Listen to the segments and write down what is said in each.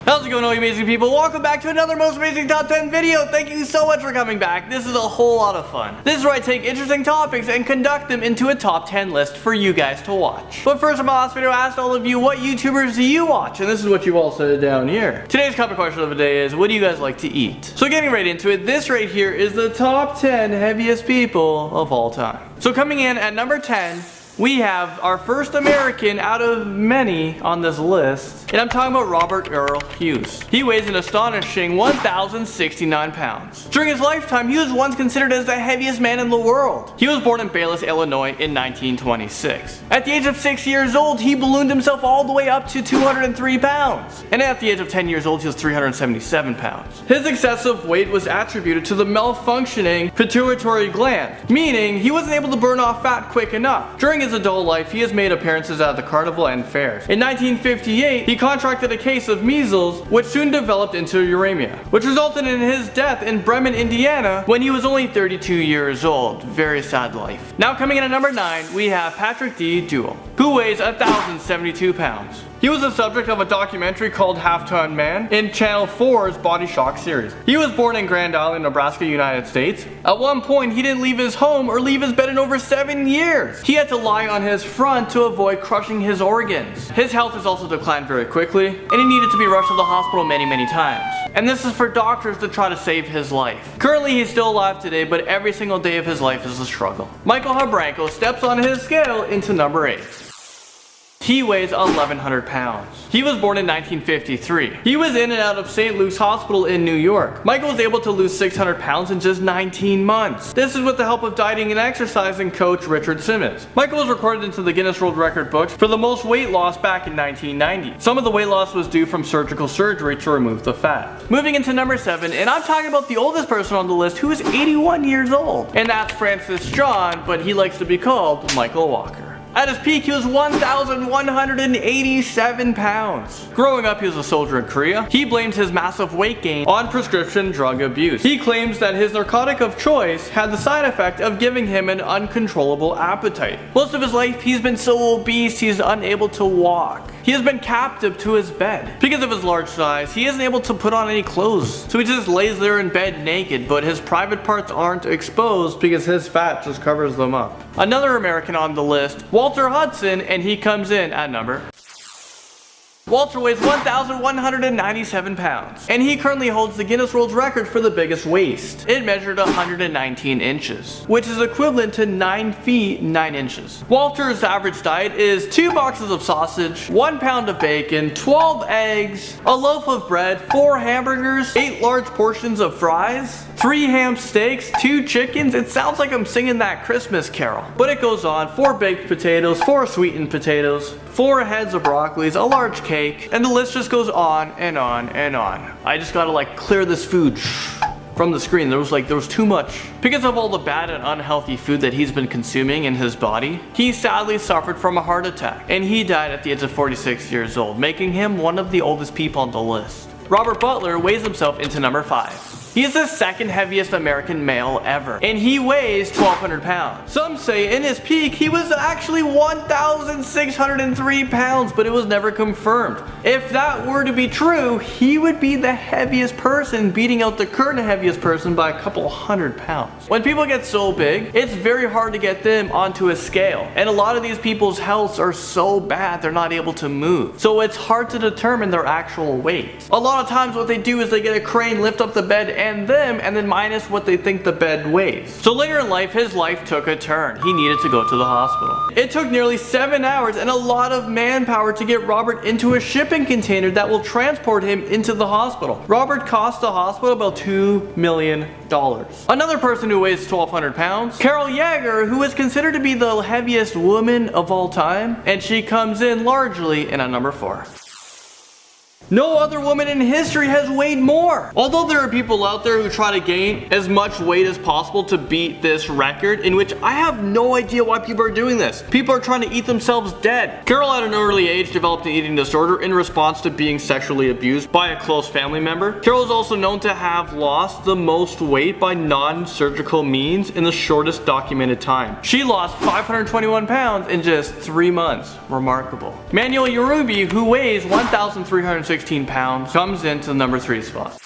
How's it going, all you amazing people? Welcome back to another most amazing top 10 video. Thank you so much for coming back. This is a whole lot of fun. This is where I take interesting topics and conduct them into a top 10 list for you guys to watch. But first, in my last video, I asked all of you, what YouTubers do you watch? And this is what you all said down here. Today's comment question of the day is, what do you guys like to eat? So getting right into it, this right here is the top 10 heaviest people of all time. So coming in at number 10, we have our first American out of many on this list, and I'm talking about Robert Earl Hughes. He weighs an astonishing 1,069 pounds. During his lifetime, he was once considered as the heaviest man in the world. He was born in Baylis, Illinois in 1926. At the age of 6 years old, he ballooned himself all the way up to 203 pounds. And at the age of 10 years old, he was 377 pounds. His excessive weight was attributed to the malfunctioning pituitary gland, meaning he wasn't able to burn off fat quick enough. During his adult life, he has made appearances at the carnival and fairs. In 1958, he contracted a case of measles, which soon developed into uremia, which resulted in his death in Bremen, Indiana, when he was only 32 years old. Very sad life. Now coming in at number 9, we have Patrick D. Duell, who weighs 1,072 pounds. He was the subject of a documentary called Half-Ton Man in Channel 4's Body Shock series. He was born in Grand Island, Nebraska, United States. At one point, he didn't leave his home or leave his bed in over 7 years. He had to lie on his front to avoid crushing his organs. His health has also declined very quickly, and he needed to be rushed to the hospital many times. And this is for doctors to try to save his life. Currently, he's still alive today, but every single day of his life is a struggle. Michael Habranko steps on his scale into number 8. He weighs 1,100 pounds. He was born in 1953. He was in and out of St. Luke's Hospital in New York. Michael was able to lose 600 pounds in just 19 months. This is with the help of dieting and exercising coach Richard Simmons. Michael was recorded into the Guinness World Record books for the most weight loss back in 1990. Some of the weight loss was due from surgical surgery to remove the fat. Moving into number 7, and I'm talking about the oldest person on the list, who is 81 years old. And that's Francis John, but he likes to be called Michael Walker. At his peak, he was 1,187 pounds. Growing up, he was a soldier in Korea. He blamed his massive weight gain on prescription drug abuse. He claims that his narcotic of choice had the side effect of giving him an uncontrollable appetite. Most of his life, he's been so obese, he's unable to walk. He has been captive to his bed. Because of his large size, he isn't able to put on any clothes. So he just lays there in bed naked, but his private parts aren't exposed because his fat just covers them up. Another American on the list, Walter Hudson, and he comes in at number. Walter weighs 1,197 pounds, and he currently holds the Guinness World Record for the biggest waist. It measured 119 inches, which is equivalent to 9 feet 9 inches. Walter's average diet is 2 boxes of sausage, 1 pound of bacon, 12 eggs, a loaf of bread, 4 hamburgers, 8 large portions of fries, 3 ham steaks, 2 chickens. It sounds like I'm singing that Christmas carol. But it goes on. 4 baked potatoes, 4 sweetened potatoes, 4 heads of broccolis, a large cake, and the list just goes on and on and on. I just gotta like clear this food from the screen. There was too much. Because of all the bad and unhealthy food that he's been consuming in his body, he sadly suffered from a heart attack, and he died at the age of 46 years old, making him one of the oldest people on the list. Robert Butler weighs himself into number 5. He is the second heaviest American male ever, and he weighs 1,200 pounds. Some say in his peak he was actually 1,603 pounds, but it was never confirmed. If that were to be true, he would be the heaviest person, beating out the current heaviest person by a couple hundred pounds. When people get so big, it's very hard to get them onto a scale, and a lot of these people's healths are so bad they're not able to move. So it's hard to determine their actual weight. A lot of times what they do is they get a crane, lift up the bed and then minus what they think the bed weighs. So later in life, his life took a turn. He needed to go to the hospital. It took nearly 7 hours and a lot of manpower to get Robert into a shipping container that will transport him into the hospital. Robert cost the hospital about $2 million. Another person who weighs 1,200 pounds, Carol Yeager, who is considered to be the heaviest woman of all time, and she comes in largely in at number 4. No other woman in history has weighed more. Although there are people out there who try to gain as much weight as possible to beat this record, in which I have no idea why people are doing this. People are trying to eat themselves dead. Carol at an early age developed an eating disorder in response to being sexually abused by a close family member. Carol is also known to have lost the most weight by non-surgical means in the shortest documented time. She lost 521 pounds in just 3 months. Remarkable. Manuel Urubi, who weighs 1,360 316 pounds, comes into the number 3 spot.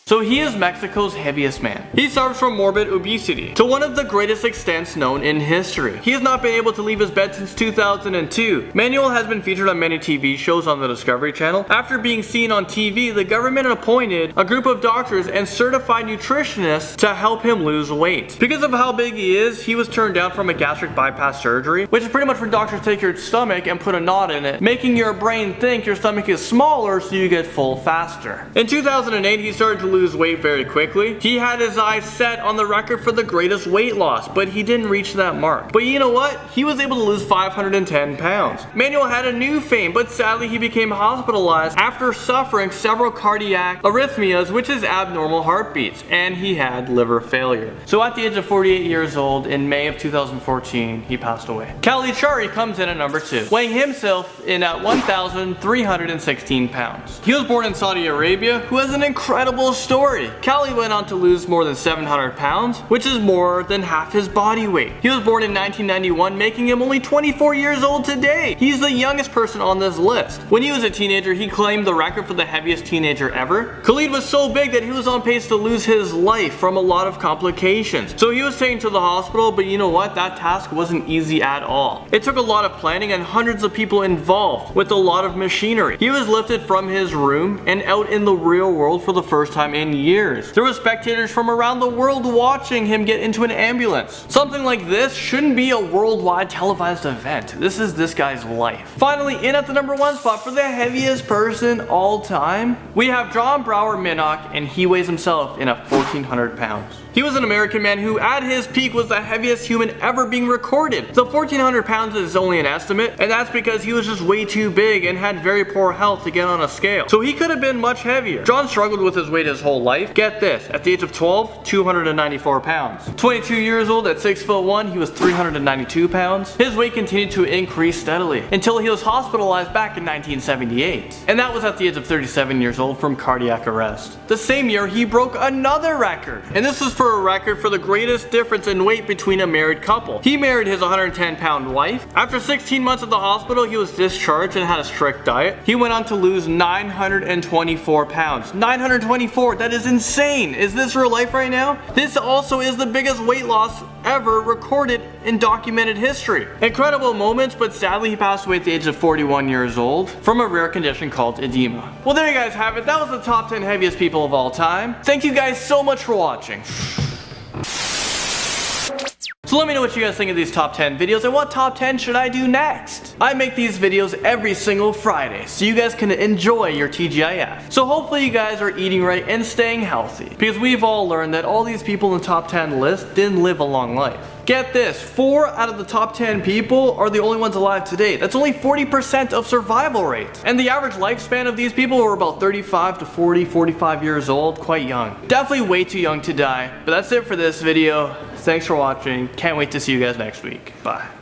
So he is Mexico's heaviest man. He suffers from morbid obesity to one of the greatest extents known in history. He has not been able to leave his bed since 2002. Manuel has been featured on many TV shows on the Discovery Channel. After being seen on TV, the government appointed a group of doctors and certified nutritionists to help him lose weight. Because of how big he is, he was turned down from a gastric bypass surgery, which is pretty much when doctors take your stomach and put a knot in it, making your brain think your stomach is smaller so you get full faster. In 2008, he started to lose weight very quickly. He had his eyes set on the record for the greatest weight loss, but he didn't reach that mark. But you know what? He was able to lose 510 pounds. Manuel had a new fame, but sadly he became hospitalized after suffering several cardiac arrhythmias, which is abnormal heartbeats, and he had liver failure. So at the age of 48 years old, in May of 2014, he passed away. Chari comes in at number 2, weighing himself in at 1,316 pounds. He was born in Saudi Arabia, who has an incredible story. Cali went on to lose more than 700 pounds, which is more than half his body weight. He was born in 1991, making him only 24 years old today. He's the youngest person on this list. When he was a teenager, he claimed the record for the heaviest teenager ever. Khalid was so big that he was on pace to lose his life from a lot of complications. So he was taken to the hospital, but you know what? That task wasn't easy at all. It took a lot of planning and hundreds of people involved with a lot of machinery. He was lifted from his room and out in the real world for the first time in years. There were spectators from around the world watching him get into an ambulance. Something like this shouldn't be a worldwide televised event. This is this guy's life. Finally, in at the number 1 spot for the heaviest person all time, we have John Brower Minnock, and he weighs himself in at 1,400 pounds. He was an American man who at his peak was the heaviest human ever being recorded. The 1,400 pounds is only an estimate, and that's because he was just way too big and had very poor health to get on a scale. So he could have been much heavier. John struggled with his weight his whole life. Get this, at the age of 12, 294 pounds. 22 years old at 6'1", he was 392 pounds. His weight continued to increase steadily until he was hospitalized back in 1978. And that was at the age of 37 years old from cardiac arrest. The same year, he broke another record. And this was for a record for the greatest difference in weight between a married couple. He married his 110-pound wife. After 16 months at the hospital, he was discharged and had a strict diet. He went on to lose 924 pounds. 924, that is insane. Is this real life right now? This also is the biggest weight loss ever recorded in documented history. Incredible moments, but sadly he passed away at the age of 41 years old from a rare condition called edema. Well, there you guys have it. That was the top 10 heaviest people of all time. Thank you guys so much for watching. So let me know what you guys think of these top 10 videos and what top 10 should I do next. I make these videos every single Friday so you guys can enjoy your TGIF. So hopefully you guys are eating right and staying healthy, because we've all learned that all these people in the top 10 list didn't live a long life. Get this, 4 out of the top 10 people are the only ones alive today. That's only 40% of survival rate. And the average lifespan of these people were about 35 to 40, 45 years old, quite young. Definitely way too young to die. But that's it for this video. Thanks for watching. Can't wait to see you guys next week. Bye.